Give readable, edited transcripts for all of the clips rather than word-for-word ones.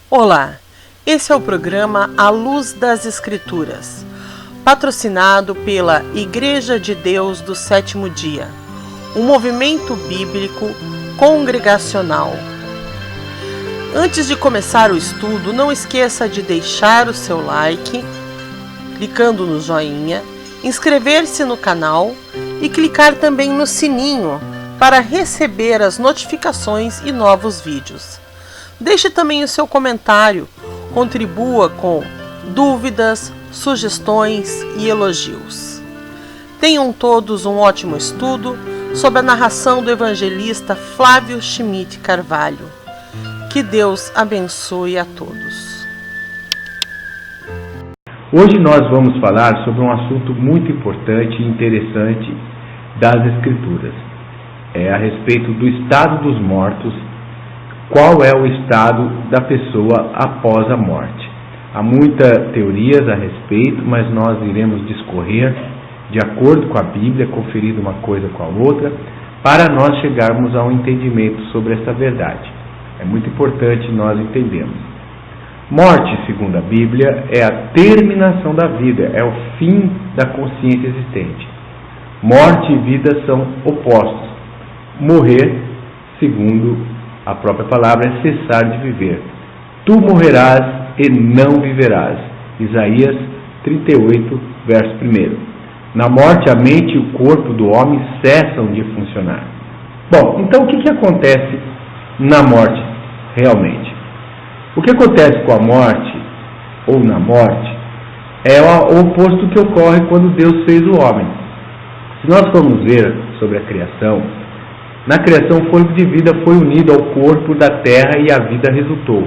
Olá, esse é o programa A Luz das Escrituras, patrocinado pela Igreja de Deus do Sétimo Dia, um movimento bíblico congregacional. Antes de começar o estudo, não esqueça de deixar o seu like, clicando no joinha, inscrever-se no canal e clicar também no sininho para receber as notificações e novos vídeos. Deixe também o seu comentário, contribua com dúvidas, sugestões e elogios. Tenham todos um ótimo estudo sob a narração do evangelista Flávio Schmidt Carvalho. Que Deus abençoe a todos. Hoje nós vamos falar sobre um assunto muito importante e interessante das Escrituras. É a respeito do estado dos mortos. Qual é o estado da pessoa após a morte? Há muitas teorias a respeito, mas nós iremos discorrer de acordo com a Bíblia, conferindo uma coisa com a outra, para nós chegarmos a um entendimento sobre essa verdade. É muito importante nós entendermos. Morte, segundo a Bíblia, é a terminação da vida, é o fim da consciência existente. Morte e vida são opostos. Morrer, segundo a própria palavra, é cessar de viver. Tu morrerás e não viverás. Isaías 38, verso 1. Na morte, a mente e o corpo do homem cessam de funcionar. Bom, então o que acontece na morte realmente? O que acontece com a morte, ou na morte, é o oposto que ocorre quando Deus fez o homem. Se nós formos ver sobre a criação, na criação o fôlego de vida foi unido ao corpo da terra e a vida resultou.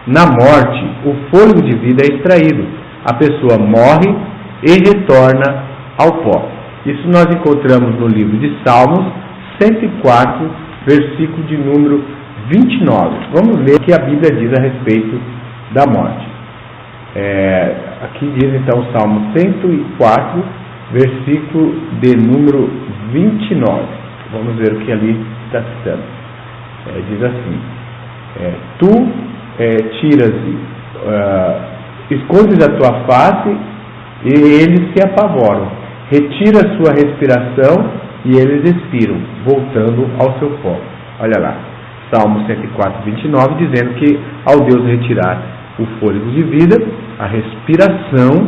Na morte, o fôlego de vida é extraído. A pessoa morre e retorna ao pó. Isso nós encontramos no livro de Salmos 104, versículo de número 29. Vamos ler o que a Bíblia diz a respeito da morte. Aqui diz então o Salmo 104, versículo de número 29. Vamos ver o que ali está citando. Diz assim: Tu tiras, escondes a tua face e eles se apavoram. Retira a sua respiração e eles expiram, voltando ao seu pó. Olha lá, Salmo 104, 29, dizendo que ao Deus retirar o fôlego de vida, a respiração,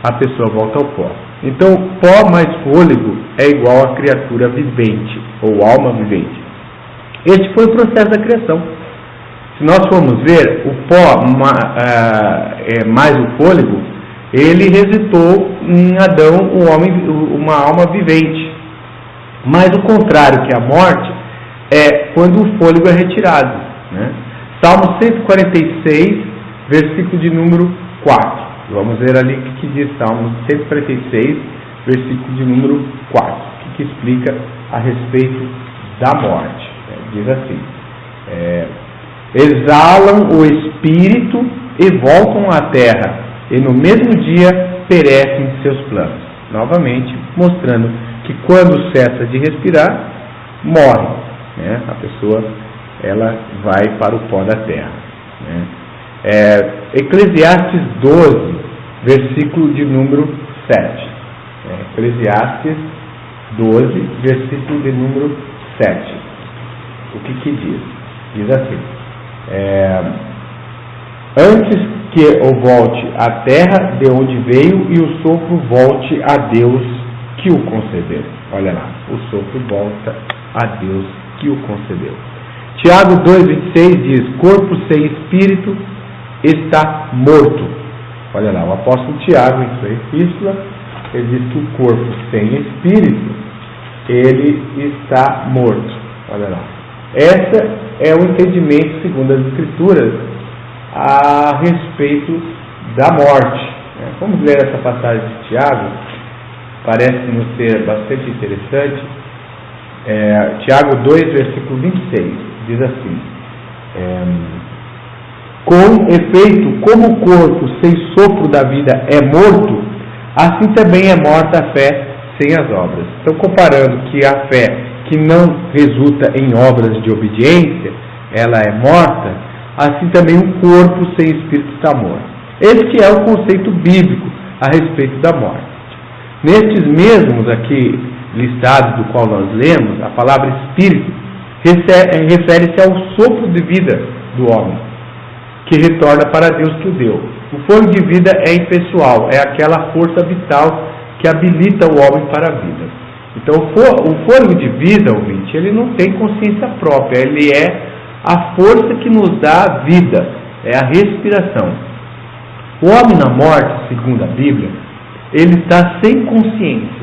a pessoa volta ao pó. Então, pó mais fôlego é igual a criatura vivente, ou alma vivente. Este foi o processo da criação. Se nós formos ver, o pó mais o fôlego, ele resultou em Adão, uma alma vivente. Mas o contrário, que a morte, é quando o fôlego é retirado, né? Salmo 146, versículo de número 4. Vamos ver ali o que diz Salmo 146, versículo de número 4, que explica a respeito da morte. Diz assim: exalam o espírito e voltam à terra, e no mesmo dia perecem seus planos. Novamente, mostrando que quando cessa de respirar, morre, né? A pessoa ela vai para o pó da terra, né? Eclesiastes 12, versículo de número 7. Eclesiastes 12, versículo de número 7. O que diz? Diz assim: antes que eu volte à terra de onde veio e o sopro volte a Deus que o concedeu. Olha lá, o sopro volta a Deus que o concedeu. Tiago 2,26 diz: corpo sem espírito está morto. Olha lá, o apóstolo Tiago, em sua epístola, ele diz que o corpo sem espírito, ele está morto. Olha lá. Esse é o entendimento, segundo as Escrituras, a respeito da morte. Vamos ler essa passagem de Tiago, parece-nos ser bastante interessante. Tiago 2, versículo 26, diz assim: com efeito, como o corpo sem sopro da vida é morto, assim também é morta a fé sem as obras. Então, comparando que a fé que não resulta em obras de obediência, ela é morta, assim também um corpo sem espírito está morto. Este é o conceito bíblico a respeito da morte. Nestes mesmos aqui listados do qual nós lemos, a palavra espírito refere-se ao sopro de vida do homem, que retorna para Deus que o deu. O fôlego de vida é impessoal, é aquela força vital que habilita o homem para a vida. Então o fôlego de vida, ouvinte, ele não tem consciência própria, ele é a força que nos dá a vida, é a respiração. O homem na morte, segundo a Bíblia, ele está sem consciência,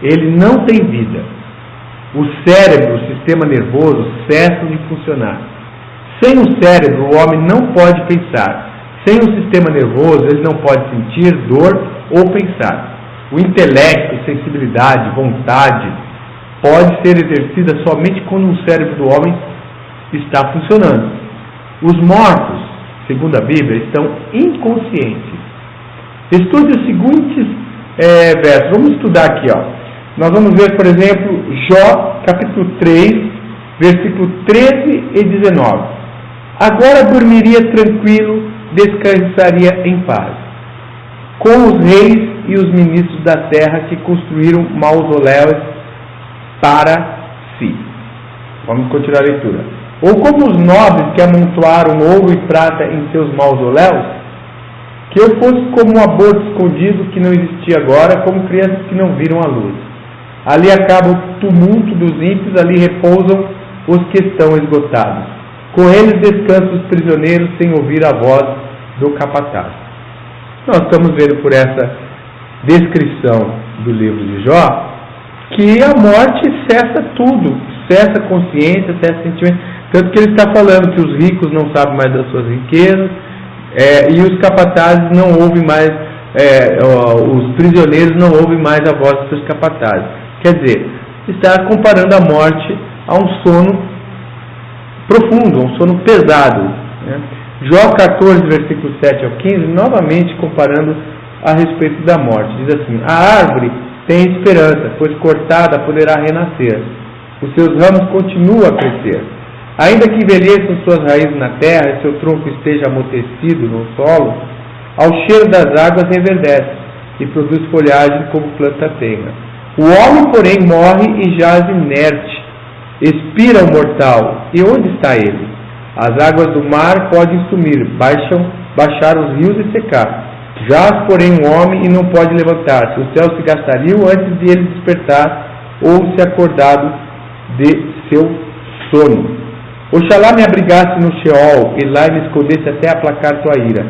ele não tem vida. O cérebro, o sistema nervoso, cessam de funcionar. Sem o cérebro, o homem não pode pensar. Sem o sistema nervoso, ele não pode sentir dor ou pensar. O intelecto, sensibilidade, vontade, pode ser exercida somente quando o cérebro do homem está funcionando. Os mortos, segundo a Bíblia, estão inconscientes. Estude os seguintes versos. Vamos estudar aqui, Nós vamos ver, por exemplo, Jó, capítulo 3, versículo 13 e 19. Agora dormiria tranquilo, descansaria em paz, com os reis e os ministros da terra que construíram mausoléus para si. Vamos continuar a leitura. Ou como os nobres que amontoaram ouro e prata em seus mausoléus, que eu fosse como um aborto escondido que não existia agora, como crianças que não viram a luz. Ali acaba o tumulto dos ímpios, ali repousam os que estão esgotados. Com eles descansam os prisioneiros sem ouvir a voz do capataz. Nós estamos vendo por essa descrição do livro de Jó que a morte cessa tudo, cessa a consciência, cessa sentimento. Tanto que ele está falando que os ricos não sabem mais das suas riquezas, e os capatazes não ouvem mais, os prisioneiros não ouvem mais a voz dos seus capatazes. Quer dizer, está comparando a morte a um sono profundo, a um sono pesado, né? Jó 14, versículo 7 ao 15, novamente comparando a respeito da morte. Diz assim: a árvore tem esperança, pois cortada poderá renascer. Os seus ramos continuam a crescer. Ainda que envelheçam suas raízes na terra e seu tronco esteja amortecido no solo, ao cheiro das águas reverdece e produz folhagem como planta tenra. O homem, porém, morre e jaz inerte. Expira o mortal. E onde está ele? As águas do mar podem sumir, baixar os rios e secar. Jaz, porém, um homem e não pode levantar-se. Os céus se gastariam antes de ele despertar ou se acordado de seu sono. Oxalá me abrigasse no Sheol e lá me escondesse até aplacar tua ira,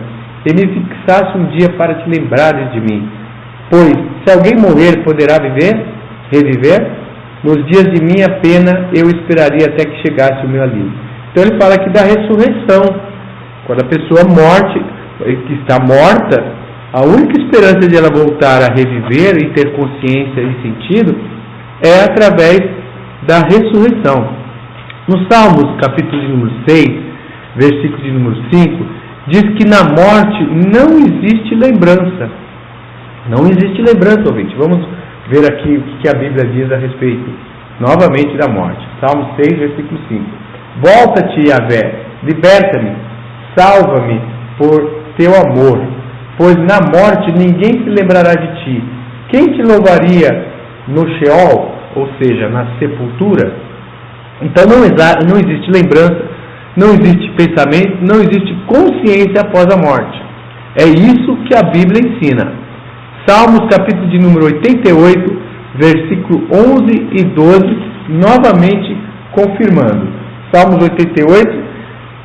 e me fixasse um dia para te lembrares de mim. Pois, se alguém morrer, poderá reviver? Nos dias de minha pena, eu esperaria até que chegasse o meu alívio. Então ele fala aqui da ressurreição. Quando a pessoa que está morta, a única esperança de ela voltar a reviver e ter consciência e sentido é através da ressurreição. No Salmos, capítulo de número 6, versículo de número 5, diz que na morte não existe lembrança. Não existe lembrança, ouvinte. Vamos ver aqui o que a Bíblia diz a respeito, novamente, da morte. Salmos 6, versículo 5. Volta-te, Yahvé, liberta-me, salva-me por teu amor, pois na morte ninguém se lembrará de ti. Quem te louvaria no Sheol, ou seja, na sepultura? Então não existe lembrança, não existe pensamento, não existe consciência após a morte. É isso que a Bíblia ensina. Salmos capítulo de número 88, versículo 11 e 12, novamente confirmando. Salmos 88,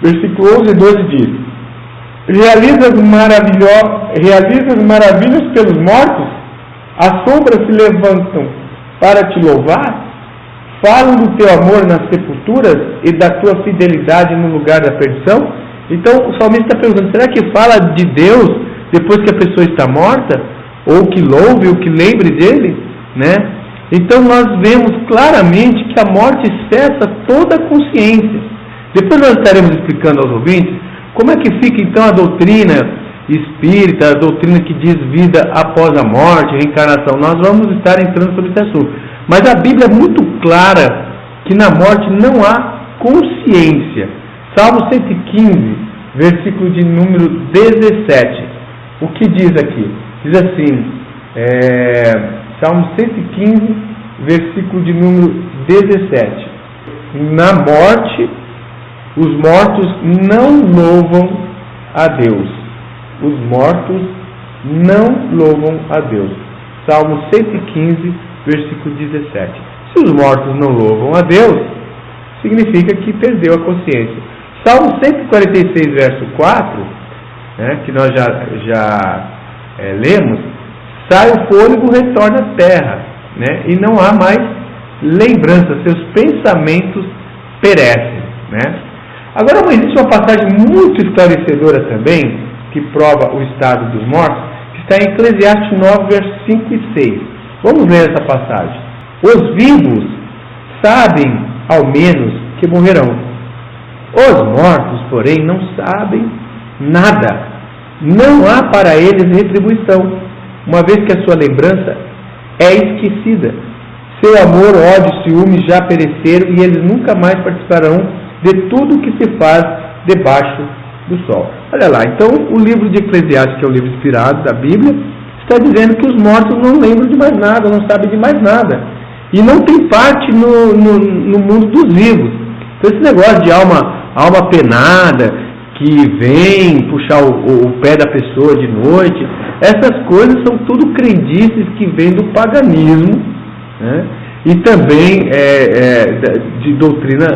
versículo 11 e 12 diz: realizas maravilhas pelos mortos, as sombras se levantam para te louvar. Falam do teu amor nas sepulturas e da tua fidelidade no lugar da perdição. Então o salmista está perguntando: será que fala de Deus depois que a pessoa está morta? Ou que louve, ou que lembre dele? Né? Então nós vemos claramente que a morte cessa toda a consciência. Depois nós estaremos explicando aos ouvintes como é que fica então a doutrina espírita, a doutrina que diz vida após a morte, reencarnação. Nós vamos estar entrando sobre esse assunto. Mas a Bíblia é muito clara que na morte não há consciência. Salmo 115, versículo de número 17. O que diz aqui? Diz assim, Salmo 115, versículo de número 17. Na morte, os mortos não louvam a Deus. Os mortos não louvam a Deus. Salmo 115, versículo 17. Se os mortos não louvam a Deus, significa que perdeu a consciência. Salmo 146, verso 4, que nós já lemos, sai o fôlego, retorna à terra, e não há mais lembrança, seus pensamentos perecem. Agora, existe uma passagem muito esclarecedora também, que prova o estado dos mortos, que está em Eclesiastes 9, versos 5 e 6. Vamos ler essa passagem. Os vivos sabem, ao menos, que morrerão. Os mortos, porém, não sabem nada. Não há para eles retribuição, uma vez que a sua lembrança é esquecida. Seu amor, ódio, ciúme já pereceram e eles nunca mais participarão de tudo o que se faz debaixo do sol. Olha lá, então o livro de Eclesiastes, que é o livro inspirado da Bíblia, está dizendo que os mortos não lembram de mais nada, não sabem de mais nada. E não tem parte no mundo dos vivos. Então esse negócio de alma penada, que vem puxar o pé da pessoa de noite, essas coisas são tudo crendices que vêm do paganismo, e também de doutrina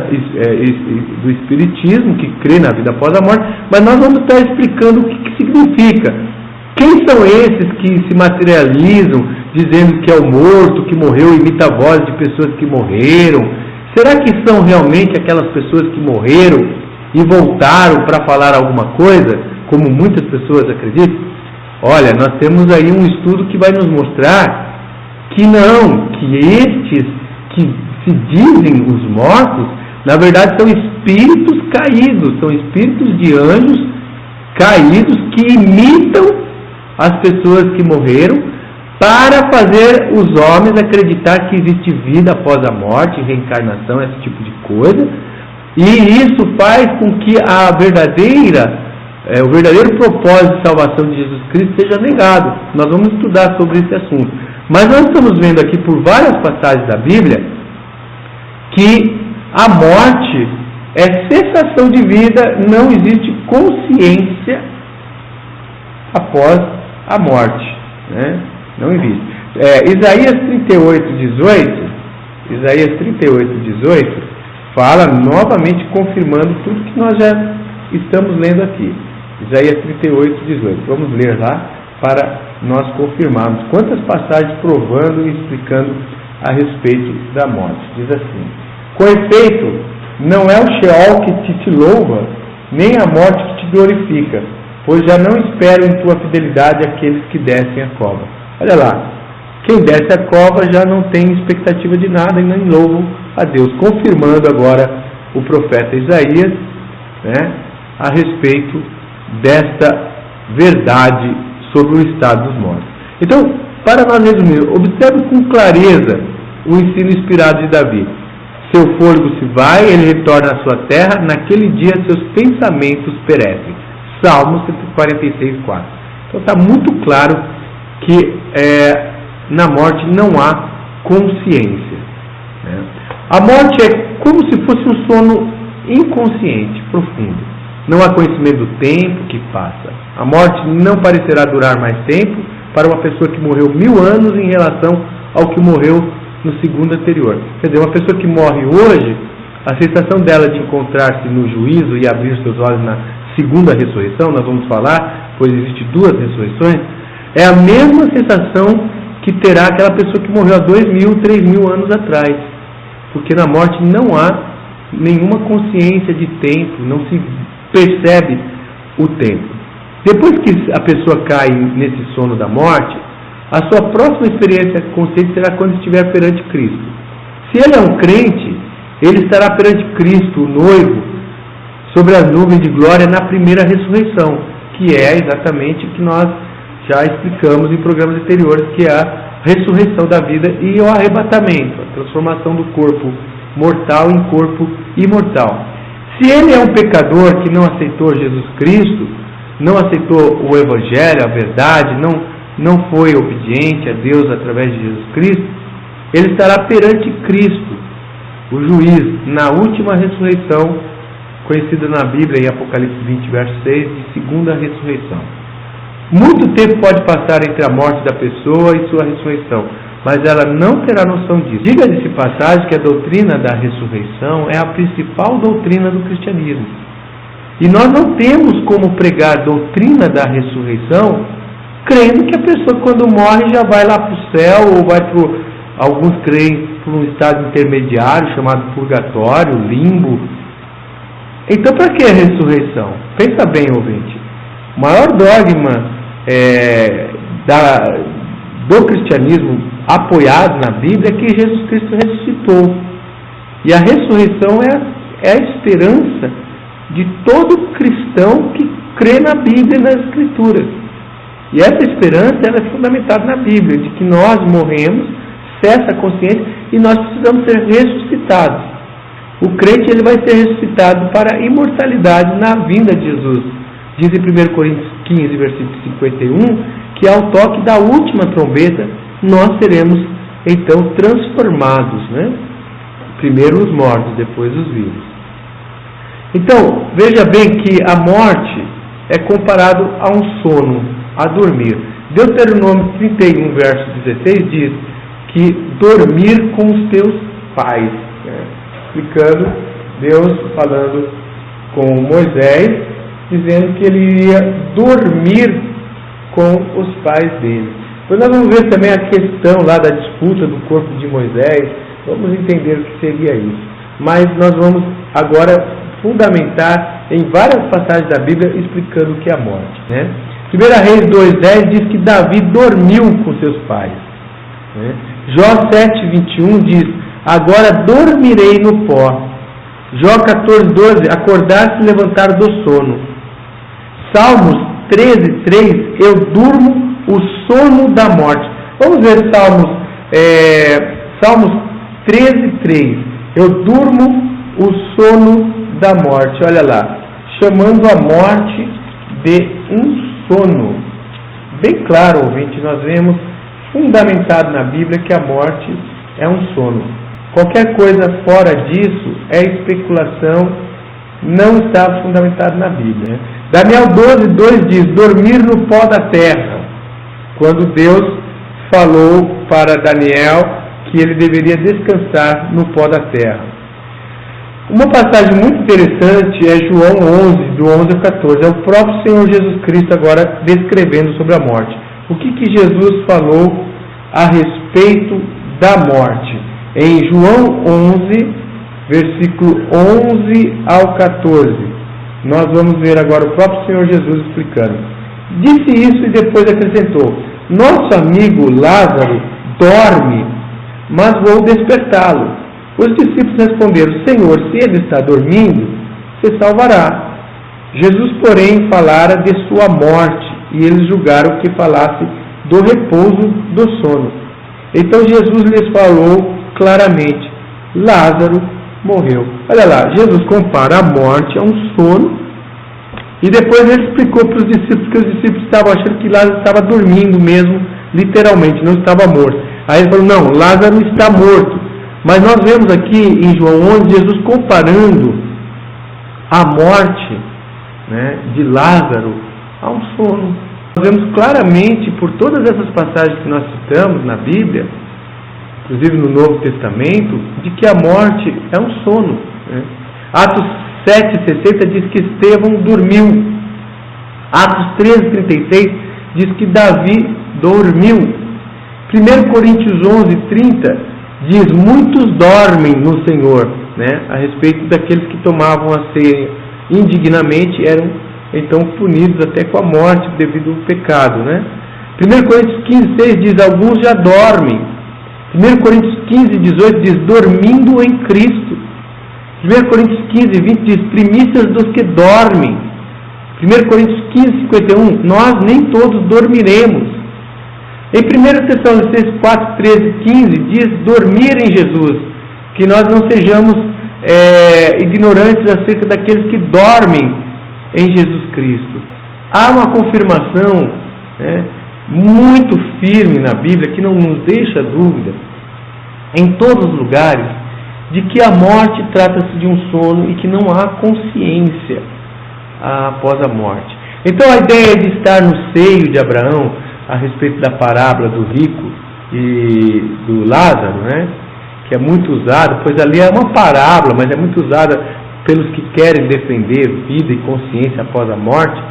do espiritismo, que crê na vida após a morte. Mas nós vamos estar explicando o que significa. Quem são esses que se materializam dizendo que é o morto que morreu, imita a voz de pessoas que morreram? Será que são realmente aquelas pessoas que morreram e voltaram para falar alguma coisa, como muitas pessoas acreditam? Olha, nós temos aí um estudo que vai nos mostrar que não, que estes que se dizem os mortos, na verdade são espíritos caídos, são espíritos de anjos caídos que imitam as pessoas que morreram para fazer os homens acreditar que existe vida após a morte, reencarnação, esse tipo de coisa. E isso faz com que o verdadeiro propósito de salvação de Jesus Cristo seja negado. Nós vamos estudar sobre esse assunto. Mas nós estamos vendo aqui por várias passagens da Bíblia que a morte é cessação de vida, não existe consciência após a morte. Não existe. Isaías 38:18 fala novamente, confirmando tudo que nós já estamos lendo aqui. Isaías 38:18. Vamos ler lá para nós confirmarmos quantas passagens provando e explicando a respeito da morte. Diz assim: com efeito, não é o Sheol que te louva, nem a morte que te glorifica, pois já não esperam em tua fidelidade aqueles que descem a cova. Olha lá, quem desce a cova já não tem expectativa de nada e nem louvam a Deus, confirmando agora o profeta Isaías, a respeito desta verdade sobre o estado dos mortos. Então, para nós resumir, observe com clareza o ensino inspirado de Davi. Seu fôlego se vai, ele retorna à sua terra, naquele dia seus pensamentos perecem. Salmo 146:4. Então está muito claro que na morte não há consciência. A morte é como se fosse um sono inconsciente, profundo. Não há conhecimento do tempo que passa. A morte não parecerá durar mais tempo para uma pessoa que morreu 1000 anos em relação ao que morreu no segundo anterior. Quer dizer, uma pessoa que morre hoje, a sensação dela de encontrar-se no juízo e abrir seus olhos na segunda ressurreição, nós vamos falar, pois existem 2 ressurreições, é a mesma sensação que terá aquela pessoa que morreu há 2000, 3000 anos atrás. Porque na morte não há nenhuma consciência de tempo, não se percebe o tempo. Depois que a pessoa cai nesse sono da morte, a sua próxima experiência consciente será quando estiver perante Cristo. Se ele é um crente, ele estará perante Cristo, o noivo, sobre as nuvens de glória na primeira ressurreição, que é exatamente o que nós já explicamos em programas anteriores, que é a ressurreição da vida e o arrebatamento, a transformação do corpo mortal em corpo imortal. Se Se ele é um pecador que não aceitou Jesus Cristo, não aceitou o Evangelho, a verdade, não foi obediente a Deus através de Jesus Cristo, ele estará perante Cristo, o juiz, na última ressurreição, conhecida na Bíblia em Apocalipse 20, verso 6, de segunda ressurreição. Muito tempo pode passar entre a morte da pessoa e sua ressurreição, mas ela não terá noção disso. Diga-se passagem que a doutrina da ressurreição é a principal doutrina do cristianismo. E nós não temos como pregar a doutrina da ressurreição crendo que a pessoa, quando morre, já vai lá para o céu, ou vai para alguns creem por um estado intermediário chamado purgatório, limbo. Então, para que a ressurreição? Pensa bem, ouvinte. O maior dogma do cristianismo apoiado na Bíblia é que Jesus Cristo ressuscitou. E a ressurreição é a esperança de todo cristão que crê na Bíblia e nas Escrituras. E essa esperança ela é fundamentada na Bíblia, de que nós morremos, cessa a consciência e nós precisamos ser ressuscitados. O crente ele vai ser ressuscitado para a imortalidade na vinda de Jesus. Diz em 1 Coríntios 15, versículo 51, que ao toque da última trombeta, nós seremos então transformados, né? Primeiro os mortos, depois os vivos. Então, veja bem que a morte é comparado a um sono, a dormir. Deuteronômio 31, verso 16 diz que dormir com os teus pais, né? Explicando, Deus falando com Moisés, dizendo que ele iria dormir com os pais dele. Depois nós vamos ver também a questão lá da disputa do corpo de Moisés, vamos entender o que seria isso. Mas nós vamos agora fundamentar em várias passagens da Bíblia explicando o que é a morte, né? 1 Reis 2,10 diz que Davi dormiu com seus pais, né? Jó 7,21 diz: agora dormirei no pó. Jó 14,12 acordar-se e levantar do sono. Salmos 13,3 eu durmo o sono da morte. Vamos ver Salmos 13,3 eu durmo o sono da morte. Olha lá, chamando a morte de um sono. Bem claro, ouvinte, nós vemos fundamentado na Bíblia que a morte é um sono. Qualquer coisa fora disso é especulação, não está fundamentado na Bíblia, né? Daniel 12,2 diz: dormir no pó da terra, quando Deus falou para Daniel que ele deveria descansar no pó da terra. Uma passagem muito interessante é João 11, do 11 ao 14. É o próprio Senhor Jesus Cristo agora descrevendo sobre a morte. O que Jesus falou a respeito da morte? Em João 11, versículo 11 ao 14. Nós vamos ver agora o próprio Senhor Jesus explicando. Disse isso e depois acrescentou: nosso amigo Lázaro dorme, mas vou despertá-lo. Os discípulos responderam: Senhor, se ele está dormindo, se salvará. Jesus, porém, falara de sua morte, e eles julgaram que falasse do repouso do sono. Então Jesus lhes falou claramente: Lázaro morreu. Olha lá, Jesus compara a morte a um sono, e depois ele explicou para os discípulos que os discípulos estavam achando que Lázaro estava dormindo mesmo, literalmente, não estava morto. Aí ele falou: não, Lázaro está morto. Mas nós vemos aqui em João 11 Jesus comparando a morte, né, de Lázaro a um sono. Nós vemos claramente por todas essas passagens que nós citamos na Bíblia, inclusive no Novo Testamento, de que a morte é um sono, né? Atos 7,60 diz que Estevão dormiu. Atos 13,36 diz que Davi dormiu. 1 Coríntios 11,30 diz: muitos dormem no Senhor, né? A respeito daqueles que tomavam a ceia indignamente, eram então punidos até com a morte devido ao pecado, né? 1 Coríntios 15,6 diz: alguns já dormem. 1 Coríntios 15,18 diz: dormindo em Cristo. 1 Coríntios 15,20 diz: primícias dos que dormem. 1 Coríntios 15,51 nós nem todos dormiremos. Em 1 Tessalonicenses 4, 13 e 15 diz: dormir em Jesus, que nós não sejamos ignorantes acerca daqueles que dormem em Jesus Cristo. Há uma confirmação muito firme na Bíblia, que não nos deixa dúvida, em todos os lugares, de que a morte trata-se de um sono e que não há consciência após a morte. Então a ideia de estar no seio de Abraão, a respeito da parábola do rico e do Lázaro, que é muito usada, pois ali é uma parábola, mas é muito usada pelos que querem defender vida e consciência após a morte.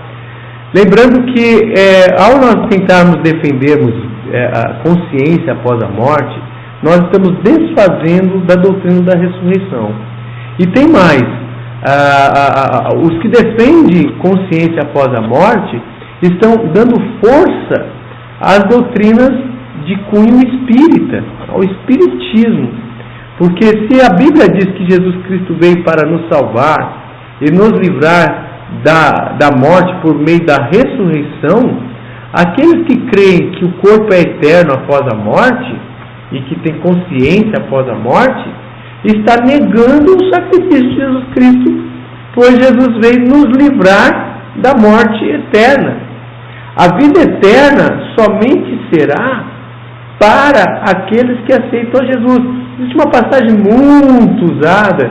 Lembrando que ao nós tentarmos defendermos a consciência após a morte, nós estamos desfazendo da doutrina da ressurreição. E tem mais, os que defendem consciência após a morte estão dando força às doutrinas de cunho espírita, ao espiritismo. Porque se a Bíblia diz que Jesus Cristo veio para nos salvar e nos livrar da morte por meio da ressurreição, aqueles que creem que o corpo é eterno após a morte e que tem consciência após a morte, está negando o sacrifício de Jesus Cristo, pois Jesus veio nos livrar da morte eterna. A vida eterna somente será para aqueles que aceitam Jesus. Existe uma passagem muito usada,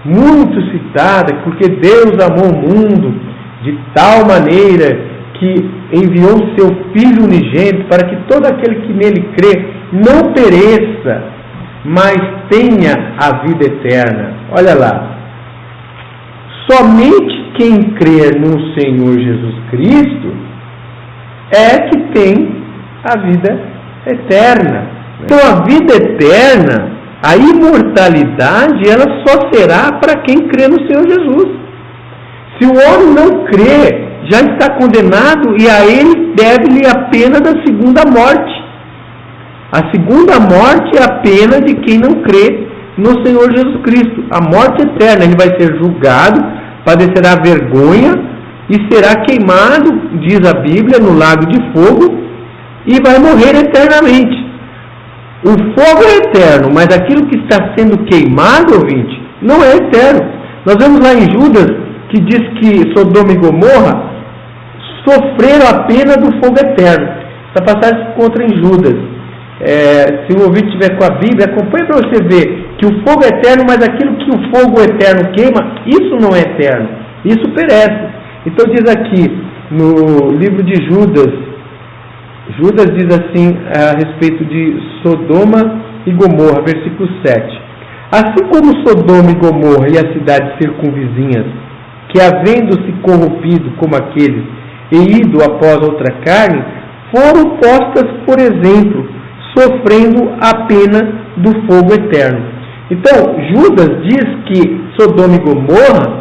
muito citada, porque Deus amou o mundo de tal maneira que enviou o seu Filho unigênito para que todo aquele que nele crê não pereça, mas tenha a vida eterna. Olha lá, somente quem crer no Senhor Jesus Cristo é que tem a vida eterna. Então a vida eterna, a imortalidade, ela só será para quem crê no Senhor Jesus. Se o homem não crê, já está condenado, e a ele deve-lhe a pena da segunda morte. A segunda morte é a pena de quem não crê no Senhor Jesus Cristo. A morte eterna, ele vai ser julgado, padecerá vergonha e será queimado, diz a Bíblia, no lago de fogo, e vai morrer eternamente. O fogo é eterno, mas aquilo que está sendo queimado, ouvinte, não é eterno. Nós vemos lá em Judas, que diz que Sodoma e Gomorra sofreram a pena do fogo eterno. Essa passagem se encontra em Judas. Se o ouvinte estiver com a Bíblia, acompanhe para você ver que o fogo é eterno, mas aquilo que o fogo eterno queima, isso não é eterno, isso perece. Então diz aqui no livro de Judas, Judas diz assim a respeito de Sodoma e Gomorra, versículo 7. Assim como Sodoma e Gomorra e as cidades circunvizinhas, que havendo-se corrompido como aqueles e ido após outra carne, foram postas por exemplo, sofrendo a pena do fogo eterno. Então, Judas diz que Sodoma e Gomorra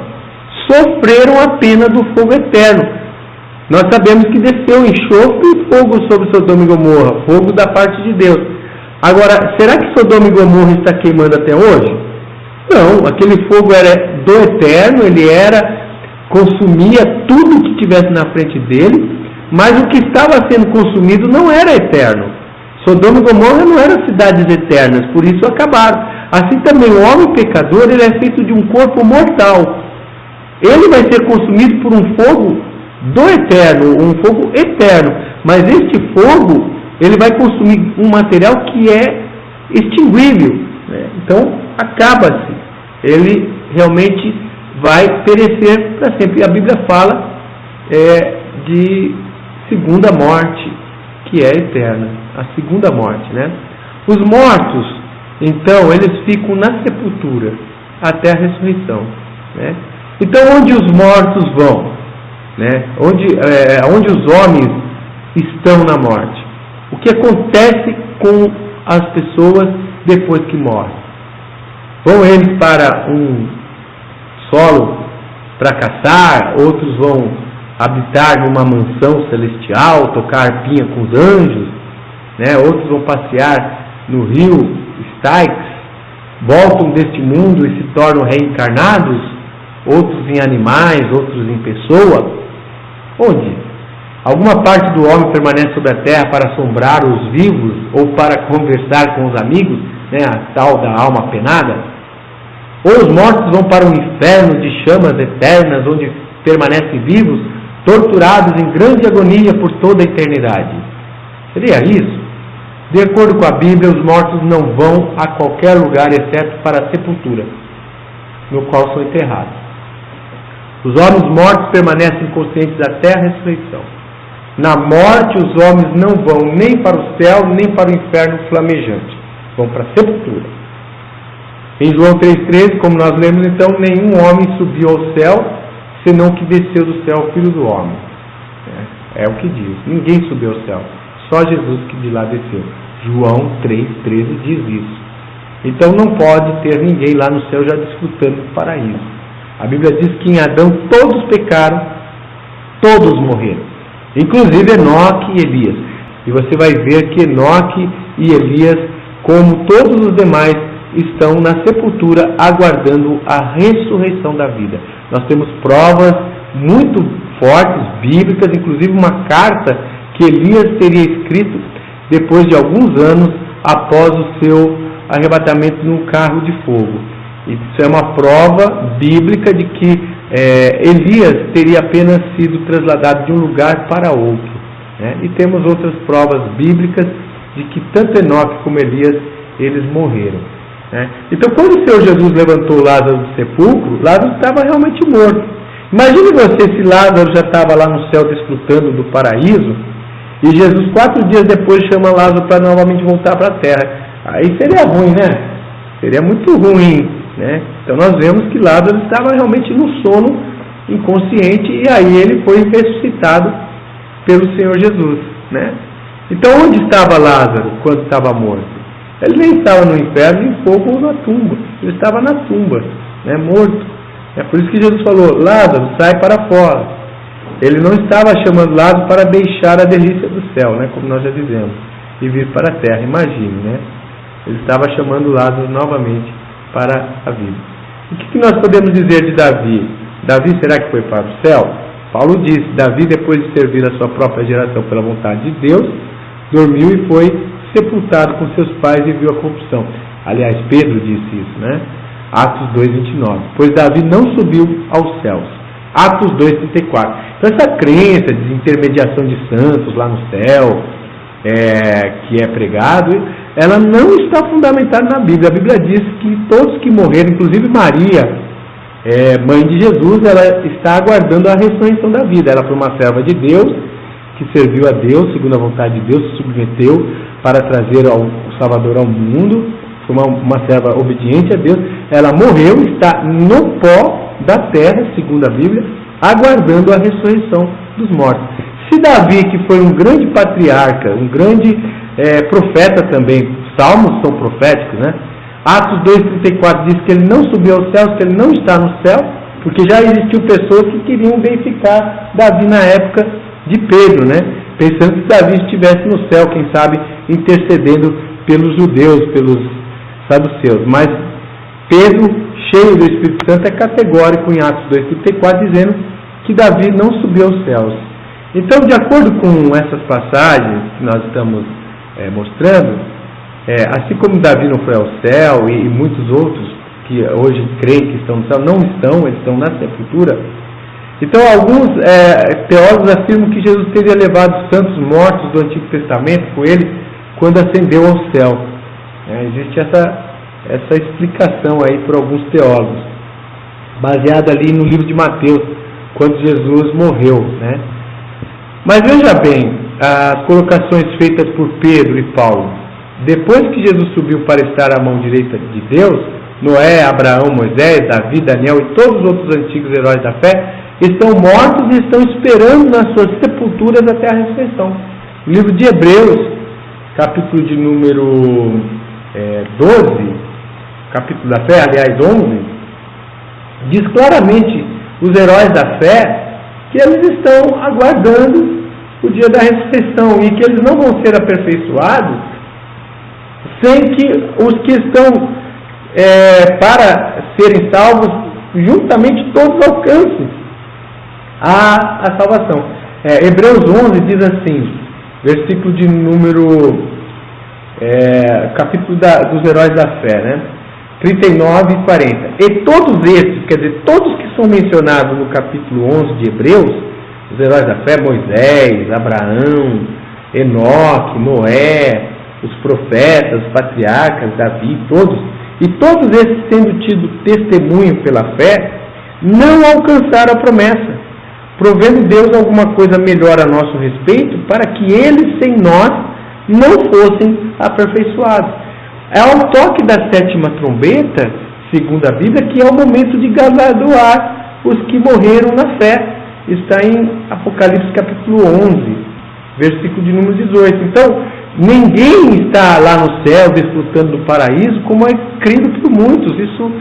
sofreram a pena do fogo eterno. Nós sabemos que desceu enxofre e fogo sobre Sodoma e Gomorra, fogo da parte de Deus. Agora, será que Sodoma e Gomorra está queimando até hoje? Não, aquele fogo era do eterno, ele consumia tudo que tivesse na frente dele, mas o que estava sendo consumido não era eterno. Sodoma e Gomorra não eram cidades eternas, por isso acabaram. Assim também o homem pecador, ele é feito de um corpo mortal. Ele vai ser consumido por um fogo do eterno, um fogo eterno. Mas este fogo, ele vai consumir um material que é extinguível. Então, acaba-se. Ele realmente vai perecer para sempre. E a Bíblia fala de segunda morte, que é eterna. A segunda morte, Os mortos, então, eles ficam na sepultura até a ressurreição, Então, onde os mortos vão? Onde os homens estão na morte? O que acontece com as pessoas depois que morrem? Vão eles para um solo para caçar, outros vão habitar numa mansão celestial, tocar arpinha com os anjos, outros vão passear no rio Styx, voltam deste mundo e se tornam reencarnados, outros em animais, outros em pessoa. Onde? Alguma parte do homem permanece sobre a terra para assombrar os vivos ou para conversar com os amigos, a tal da alma penada? Ou os mortos vão para um inferno de chamas eternas, onde permanecem vivos, torturados em grande agonia por toda a eternidade. Seria isso? De acordo com a Bíblia, os mortos não vão a qualquer lugar exceto para a sepultura, no qual são enterrados. Os homens mortos permanecem conscientes até a ressurreição. Na morte, os homens não vão nem para o céu, nem para o inferno flamejante. Vão para a sepultura. Em João 3,13, como nós lemos, então, nenhum homem subiu ao céu, senão que desceu do céu o Filho do Homem. É o que diz. Ninguém subiu ao céu. Só Jesus que de lá desceu. João 3,13 diz isso. Então não pode ter ninguém lá no céu já desfrutando do paraíso. A Bíblia diz que em Adão todos pecaram, todos morreram. Inclusive Enoque e Elias. E você vai ver que Enoque e Elias, como todos os demais, estão na sepultura aguardando a ressurreição da vida. Nós temos provas muito fortes, bíblicas, inclusive uma carta que Elias teria escrito depois de alguns anos após o seu arrebatamento num carro de fogo. Isso é uma prova bíblica de que Elias teria apenas sido trasladado de um lugar para outro. E temos outras provas bíblicas de que tanto Enoque como Elias, eles morreram. Então, quando o Senhor Jesus levantou Lázaro do sepulcro, Lázaro estava realmente morto. Imagine você se Lázaro já estava lá no céu desfrutando do paraíso, e Jesus 4 dias depois chama Lázaro para novamente voltar para a terra. Aí seria ruim, né? Seria muito ruim, né? Então nós vemos que Lázaro estava realmente no sono inconsciente, e aí ele foi ressuscitado pelo Senhor Jesus, né? Então onde estava Lázaro quando estava morto? Ele nem estava no inferno, em fogo ou na tumba. Ele estava na tumba, né, morto. É por isso que Jesus falou: Lázaro, sai para fora. Ele não estava chamando Lázaro para deixar a delícia do céu, né, como nós já dizemos, e vir para a terra. Imagine, né? Ele estava chamando Lázaro novamente para a vida. O que nós podemos dizer de Davi? Davi, será que foi para o céu? Paulo disse: Davi, depois de servir a sua própria geração pela vontade de Deus, dormiu e foi sepultado com seus pais e viu a corrupção. Aliás, Pedro disse isso, né? Atos 2:29. Pois Davi não subiu aos céus. Atos 2:34. Então essa crença de intermediação de santos lá no céu, que é pregado, ela não está fundamentada na Bíblia. A Bíblia diz que todos que morreram, inclusive Maria, mãe de Jesus, ela está aguardando a ressurreição da vida. Ela foi uma serva de Deus, que serviu a Deus, segundo a vontade de Deus, se submeteu para trazer o Salvador ao mundo, foi uma serva obediente a Deus. Ela morreu, está no pó da terra, segundo a Bíblia, aguardando a ressurreição dos mortos. Se Davi, que foi um grande patriarca, um grande profeta também, salmos são proféticos, né? Atos 2:34 diz que ele não subiu aos céus, que ele não está no céu, porque já existiu pessoas que queriam verificar Davi na época de Pedro, né? Pensando que Davi estivesse no céu, quem sabe intercedendo pelos judeus, pelos saduceus. Mas Pedro, cheio do Espírito Santo, é categórico em Atos 2:34, dizendo que Davi não subiu aos céus. Então, de acordo com essas passagens que nós estamos mostrando, assim como Davi não foi ao céu e muitos outros que hoje creem que estão no céu, não estão, eles estão na sepultura. Então alguns teólogos afirmam que Jesus teria levado os santos mortos do Antigo Testamento com ele quando ascendeu ao céu. Existe essa explicação aí por alguns teólogos, baseada ali no livro de Mateus, quando Jesus morreu, né? Mas veja bem, as colocações feitas por Pedro e Paulo. Depois que Jesus subiu para estar à mão direita de Deus, Noé, Abraão, Moisés, Davi, Daniel e todos os outros antigos heróis da fé estão mortos e estão esperando nas suas sepulturas até a ressurreição. O livro de Hebreus, capítulo de número 12, capítulo da fé, aliás 11, diz claramente os heróis da fé que eles estão aguardando o dia da ressurreição e que eles não vão ser aperfeiçoados sem que os que estão para serem salvos juntamente todos alcancem a salvação. Hebreus 11 diz assim, versículo de número capítulo dos heróis da fé, né? 39 e 40. E todos esses, quer dizer, todos que são mencionados no capítulo 11 de Hebreus, os heróis da fé, Moisés, Abraão, Enoque, Noé, os profetas, os patriarcas, Davi, todos, e todos esses tendo tido testemunho pela fé, não alcançaram a promessa, provendo Deus alguma coisa melhor a nosso respeito, para que eles sem nós não fossem aperfeiçoados. É ao toque da 7ª trombeta, segundo a Bíblia, que é o momento de galardoar os que morreram na fé. Está em Apocalipse capítulo 11, versículo de número 18. Então, ninguém está lá no céu desfrutando do paraíso, como é crido por muitos. Isso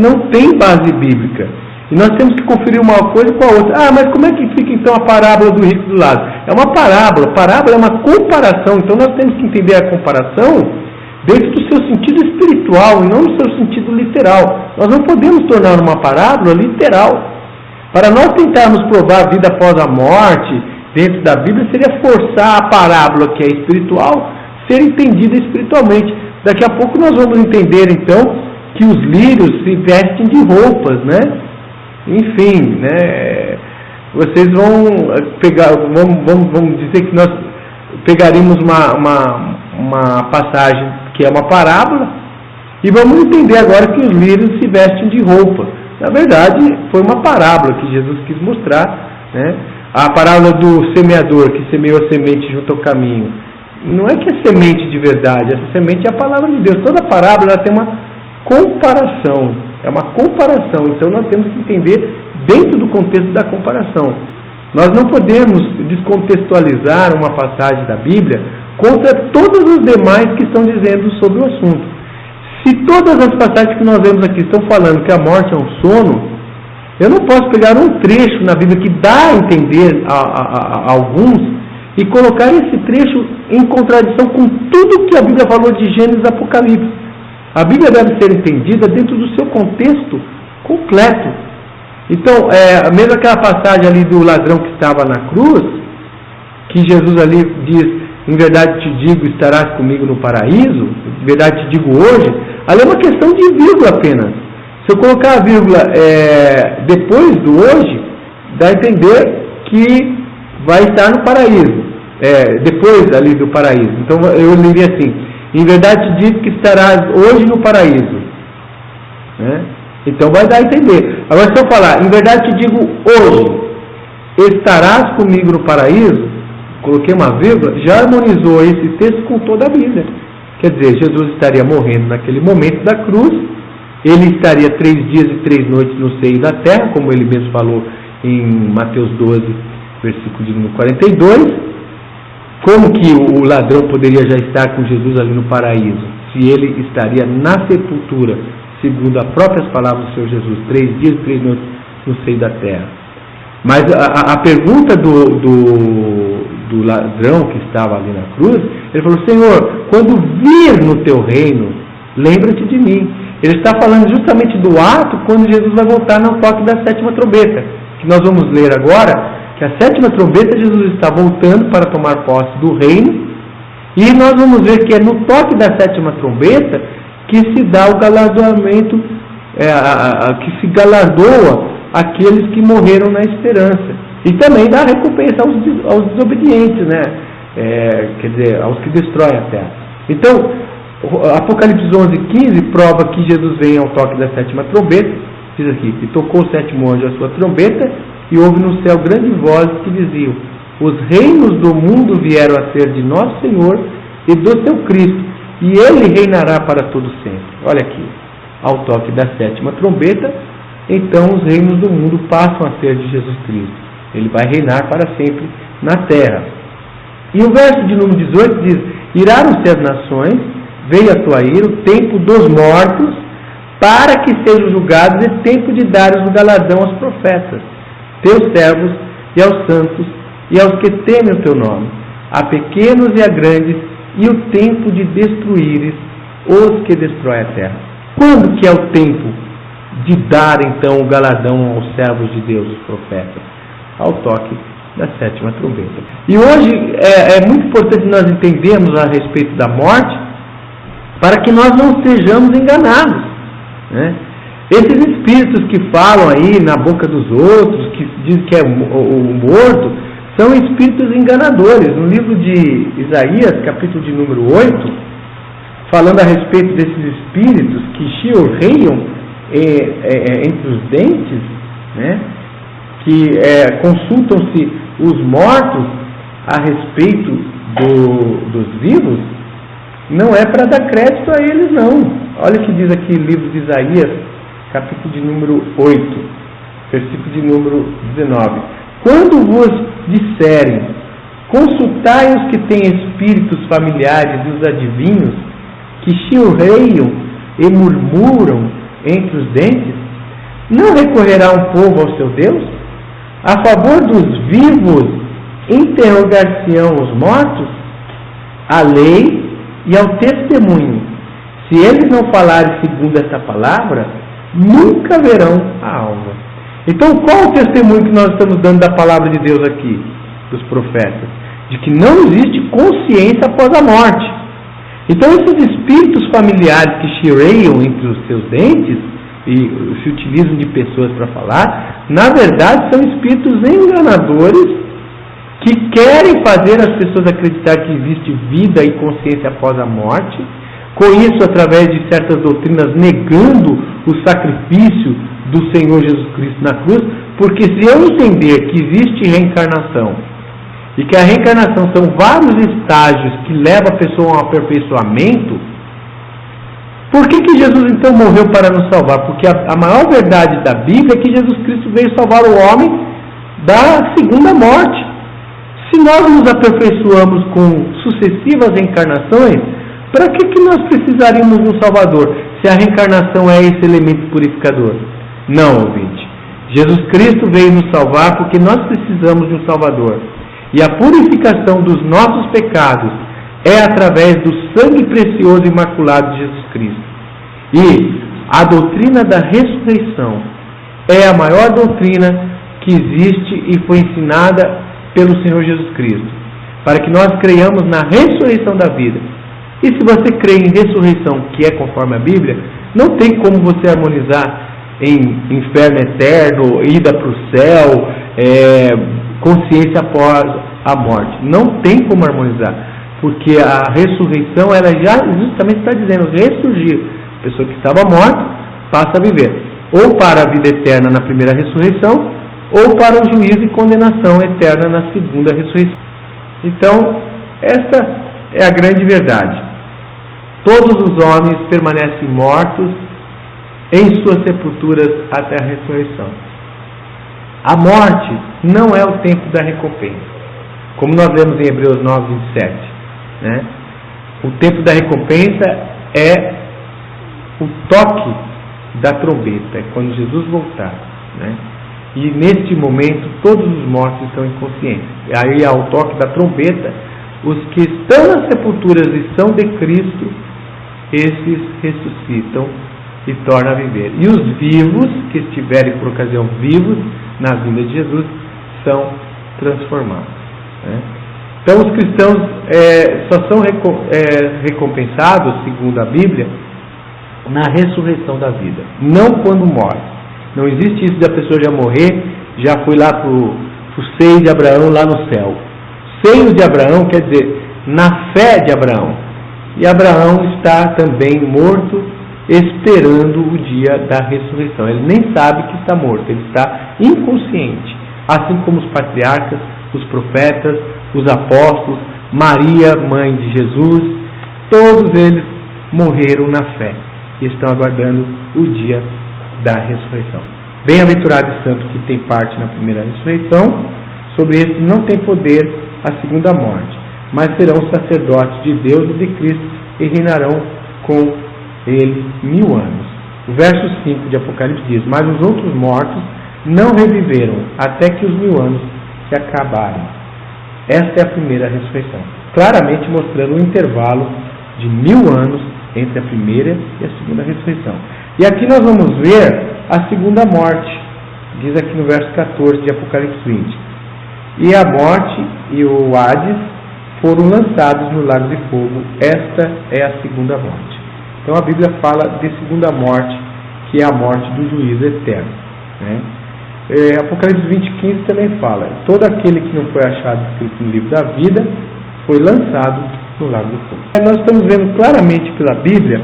não tem base bíblica. E nós temos que conferir uma coisa com a outra. Ah, mas como é que fica então a parábola do rico do lado? É uma parábola. Parábola é uma comparação. Então nós temos que entender a comparação dentro do seu sentido espiritual e não no seu sentido literal. Nós não podemos tornar uma parábola literal. Para nós tentarmos provar a vida após a morte dentro da Bíblia, seria forçar a parábola que é espiritual ser entendida espiritualmente. Daqui a pouco nós vamos entender então que os lírios se vestem de roupas, né? Enfim, né? Vocês vão pegar, vamos dizer que nós pegaremos uma passagem que é uma parábola e vamos entender agora que os lírios se vestem de roupa. Na verdade, foi uma parábola que Jesus quis mostrar, né? A parábola do semeador que semeou a semente junto ao caminho. Não é que é semente de verdade, essa semente é a palavra de Deus. Toda parábola ela tem uma comparação, é uma comparação. Então nós temos que entender dentro do contexto da comparação. Nós não podemos descontextualizar uma passagem da Bíblia contra todas as demais que estão dizendo sobre o assunto. Se todas as passagens que nós vemos aqui estão falando que a morte é um sono, eu não posso pegar um trecho na Bíblia que dá a entender a alguns e colocar esse trecho em contradição com tudo que a Bíblia falou de Gênesis e Apocalipse. A Bíblia deve ser entendida dentro do seu contexto completo. Então, mesmo aquela passagem ali do ladrão que estava na cruz, que Jesus ali diz, em verdade te digo, estarás comigo no paraíso, em verdade te digo hoje, ali é uma questão de vírgula apenas. Se eu colocar a vírgula depois do hoje, dá a entender que vai estar no paraíso, depois ali do paraíso. Então eu leria assim, em verdade te digo que estarás hoje no paraíso, né? Então vai dar a entender. Agora se eu falar, em verdade te digo hoje, estarás comigo no paraíso, coloquei uma vírgula, já harmonizou esse texto com toda a Bíblia. Quer dizer, Jesus estaria morrendo naquele momento da cruz, ele estaria 3 dias e 3 noites no seio da terra, como ele mesmo falou em Mateus 12, versículo de número 42. Como que o ladrão poderia já estar com Jesus ali no paraíso, se ele estaria na sepultura, segundo as próprias palavras do Senhor Jesus, 3 dias e 3 noites no seio da terra? Mas a pergunta do ladrão que estava ali na cruz, ele falou, Senhor, quando vir no teu reino, lembra-te de mim. Ele está falando justamente do ato quando Jesus vai voltar no toque da 7ª trombeta, que nós vamos ler agora, que a 7ª trombeta Jesus está voltando para tomar posse do reino, e nós vamos ver que é no toque da 7ª trombeta que se dá o galardoamento, que se galardoa aqueles que morreram na esperança, e também dá recompensa aos desobedientes, né? Quer dizer, aos que destroem a terra. Então, Apocalipse 11:15 prova que Jesus vem ao toque da 7ª trombeta. Diz aqui, e tocou o 7º anjo a sua trombeta, e houve no céu grandes vozes que diziam, os reinos do mundo vieram a ser de nosso Senhor e do seu Cristo, e ele reinará para todo sempre. Olha aqui, ao toque da 7ª trombeta, então os reinos do mundo passam a ser de Jesus Cristo. Ele vai reinar para sempre na terra. E o verso de número 18 diz, iraram-se as nações, veio a tua ira, o tempo dos mortos, para que sejam julgados, e tempo de dares o galardão aos profetas, teus servos e aos santos, e aos que temem o teu nome, a pequenos e a grandes, e o tempo de destruíres os que destroem a terra. Quando que é o tempo de dar então o galardão aos servos de Deus, os profetas? Ao toque da 7ª trombeta. E hoje é muito importante nós entendermos a respeito da morte, para que nós não sejamos enganados, né? Esses espíritos que falam aí na boca dos outros, que dizem que é o morto, são espíritos enganadores. No livro de Isaías, capítulo de número 8, falando a respeito desses espíritos que chilreiam entre os dentes, né? Que consultam-se os mortos a respeito dos vivos, não é para dar crédito a eles, não. Olha o que diz aqui o livro de Isaías, capítulo de número 8, versículo de número 19. Quando vos disserem, consultai os que têm espíritos familiares e os adivinhos, que chilreiam e murmuram entre os dentes, não recorrerá um povo ao seu Deus? A favor dos vivos, interrogar-se-ão os mortos? À lei e ao testemunho. Se eles não falarem segundo essa palavra, nunca verão a alva. Então, qual o testemunho que nós estamos dando da palavra de Deus aqui, dos profetas? De que não existe consciência após a morte. Então, esses espíritos familiares que chireiam entre os seus dentes e se utilizam de pessoas para falar, na verdade são espíritos enganadores que querem fazer as pessoas acreditar que existe vida e consciência após a morte, com isso através de certas doutrinas negando o sacrifício do Senhor Jesus Cristo na cruz, porque se eu entender que existe reencarnação e que a reencarnação são vários estágios que levam a pessoa a um aperfeiçoamento, por que Jesus então morreu para nos salvar? Porque a maior verdade da Bíblia é que Jesus Cristo veio salvar o homem da segunda morte. Se nós nos aperfeiçoamos com sucessivas reencarnações, para que nós precisaríamos de um Salvador, se a reencarnação é esse elemento purificador? Não, ouvinte. Jesus Cristo veio nos salvar porque nós precisamos de um Salvador. E a purificação dos nossos pecados é através do sangue precioso e imaculado de Jesus Cristo. E a doutrina da ressurreição é a maior doutrina que existe e foi ensinada pelo Senhor Jesus Cristo, para que nós creiamos na ressurreição da vida. E se você crê em ressurreição, que é conforme a Bíblia, não tem como você harmonizar em inferno eterno, ida para o céu, consciência após a morte. Não tem como harmonizar, porque a ressurreição, ela já justamente está dizendo ressurgir. A pessoa que estava morta passa a viver, ou para a vida eterna na primeira ressurreição, ou para o juízo e condenação eterna na segunda ressurreição. Então, essa é a grande verdade. Todos os homens permanecem mortos em suas sepulturas até a ressurreição. A morte não é o tempo da recompensa, como nós lemos em Hebreus 9, 27. Né? O tempo da recompensa é o toque da trombeta, é quando Jesus voltar. Né? E neste momento todos os mortos estão inconscientes. Aí ao toque da trombeta, os que estão nas sepulturas e são de Cristo, esses ressuscitam e tornam a viver. E os vivos, que estiverem por ocasião vivos na vinda de Jesus, são transformados. Né? Então os cristãos só são recompensados, segundo a Bíblia, na ressurreição da vida, não quando morre. Não existe isso de a pessoa já morrer, já foi lá para o seio de Abraão lá no céu. Seio de Abraão quer dizer na fé de Abraão. E Abraão está também morto, esperando o dia da ressurreição. Ele nem sabe que está morto, ele está inconsciente. Assim como os patriarcas, os profetas, os apóstolos, Maria, mãe de Jesus, todos eles morreram na fé e estão aguardando o dia da ressurreição. Bem-aventurado e santo que tem parte na primeira ressurreição, sobre estes não tem poder a segunda morte, mas serão sacerdotes de Deus e de Cristo e reinarão com ele 1000 anos. O verso 5 de Apocalipse diz: mas os outros mortos não reviveram até que os 1000 anos se acabarem. Esta é a primeira ressurreição, claramente mostrando um intervalo de 1000 anos entre a primeira e a segunda ressurreição. E aqui nós vamos ver a segunda morte, diz aqui no verso 14 de Apocalipse 20. E a morte e o Hades foram lançados no lago de fogo. Esta é a segunda morte. Então a Bíblia fala de segunda morte, que é a morte do juízo eterno, né? Apocalipse 20:15 também fala: todo aquele que não foi achado escrito no livro da vida foi lançado no lago do fogo. Nós estamos vendo claramente pela Bíblia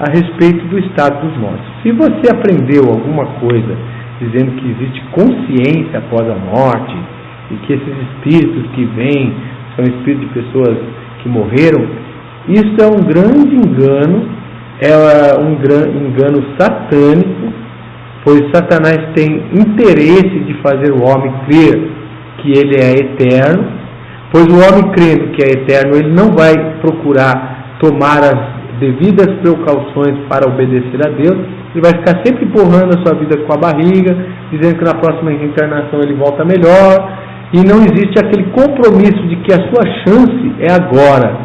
a respeito do estado dos mortos. Se você aprendeu alguma coisa dizendo que existe consciência após a morte e que esses espíritos que vêm são espíritos de pessoas que morreram, isso é um grande engano, é um engano satânico, pois Satanás tem interesse de fazer o homem crer que ele é eterno, pois o homem crendo que é eterno, ele não vai procurar tomar as devidas precauções para obedecer a Deus, ele vai ficar sempre empurrando a sua vida com a barriga, dizendo que na próxima reencarnação ele volta melhor, e não existe aquele compromisso de que a sua chance é agora.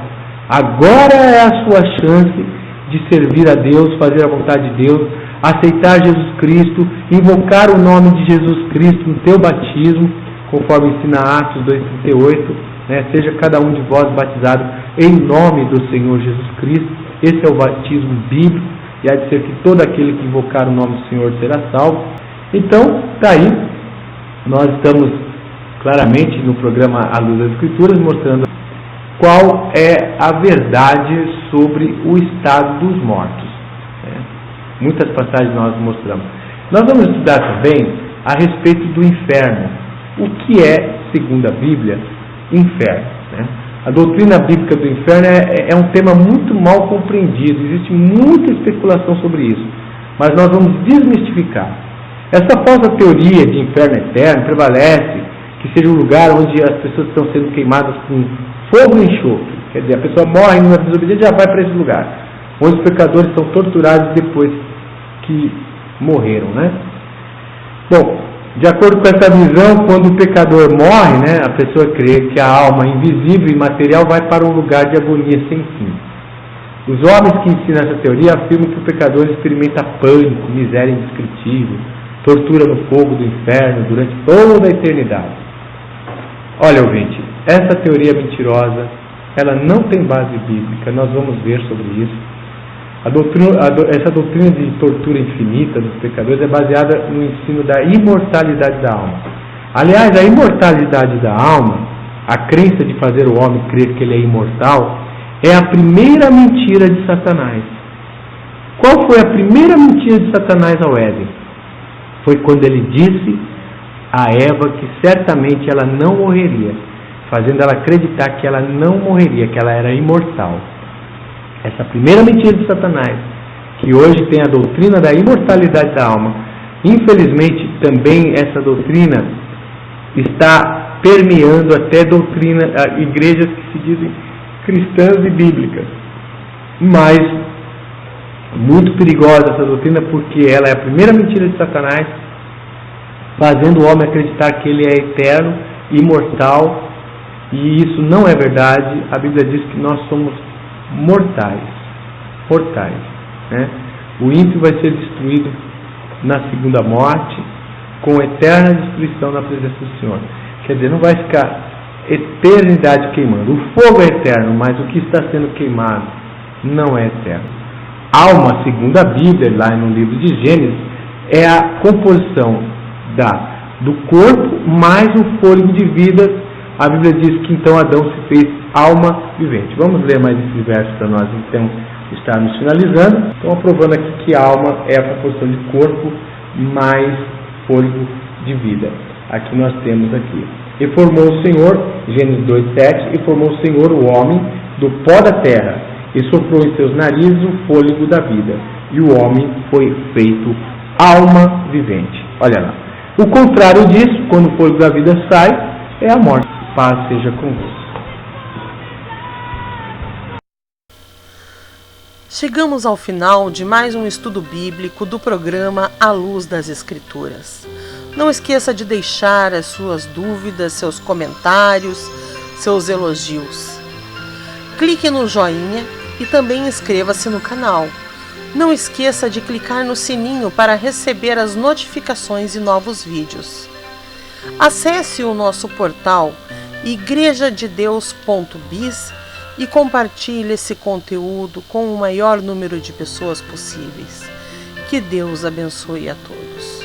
Agora é a sua chance de servir a Deus, fazer a vontade de Deus, aceitar Jesus Cristo, invocar o nome de Jesus Cristo no teu batismo, conforme ensina Atos 2:38, né? Seja cada um de vós batizado em nome do Senhor Jesus Cristo. Esse é o batismo bíblico, e há de ser que todo aquele que invocar o nome do Senhor será salvo. Então, daí, nós estamos claramente no programa A Luz das Escrituras, mostrando qual é a verdade sobre o estado dos mortos, né? Muitas passagens nós mostramos. Nós vamos estudar também a respeito do inferno. O que é, segundo a Bíblia, inferno, né? A doutrina bíblica do inferno é um tema muito mal compreendido, existe muita especulação sobre isso, mas nós vamos desmistificar. Essa falsa teoria de inferno eterno prevalece, que seja um lugar onde as pessoas estão sendo queimadas com fogo e enxofre, quer dizer, a pessoa morre numa desobediência e já vai para esse lugar, onde os pecadores são torturados depois que morreram, né? Bom, de acordo com essa visão, quando o pecador morre, né, a pessoa crê que a alma invisível e material vai para um lugar de agonia sem fim. Os homens que ensinam essa teoria afirmam que o pecador experimenta pânico, miséria indescritível, tortura no fogo do inferno durante toda a eternidade. Olha, ouvinte, essa teoria é mentirosa, ela não tem base bíblica, nós vamos ver sobre isso. Essa doutrina de tortura infinita dos pecadores é baseada no ensino da imortalidade da alma. Aliás, a imortalidade da alma, a crença de fazer o homem crer que ele é imortal, é a primeira mentira de Satanás. Qual foi a primeira mentira de Satanás ao Éden? Foi quando ele disse a Eva que certamente ela não morreria, fazendo ela acreditar que ela não morreria, que ela era imortal. Essa primeira mentira de Satanás, que hoje tem a doutrina da imortalidade da alma, infelizmente também essa doutrina está permeando até igrejas que se dizem cristãs e bíblicas. Mas muito perigosa essa doutrina, porque ela é a primeira mentira de Satanás, fazendo o homem acreditar que ele é eterno, imortal, e isso não é verdade. A Bíblia diz que nós somos mortais, né? O ímpio vai ser destruído na segunda morte, com eterna destruição na presença do Senhor. Quer dizer, não vai ficar eternidade queimando. O fogo é eterno, mas o que está sendo queimado não é eterno. Alma, segundo a Bíblia, lá no livro de Gênesis, é a composição do corpo mais o fôlego de vida. A Bíblia diz que então Adão se fez alma vivente. Vamos ler mais esses versos para nós então estarmos finalizando. Então, aprovando aqui que alma é a composição de corpo mais fôlego de vida. Aqui nós temos aqui: e formou o Senhor, Gênesis 2:7, e formou o Senhor o homem do pó da terra, e soprou em seus narizes o fôlego da vida, e o homem foi feito alma vivente. Olha lá. O contrário disso, quando o fôlego da vida sai, é a morte. Paz seja convosco. Chegamos ao final de mais um estudo bíblico do programa A Luz das Escrituras. Não esqueça de deixar as suas dúvidas, seus comentários, seus elogios. Clique no joinha e também inscreva-se no canal. Não esqueça de clicar no sininho para receber as notificações de novos vídeos. Acesse o nosso portal igrejadedeus.biz e compartilhe esse conteúdo com o maior número de pessoas possíveis. Que Deus abençoe a todos.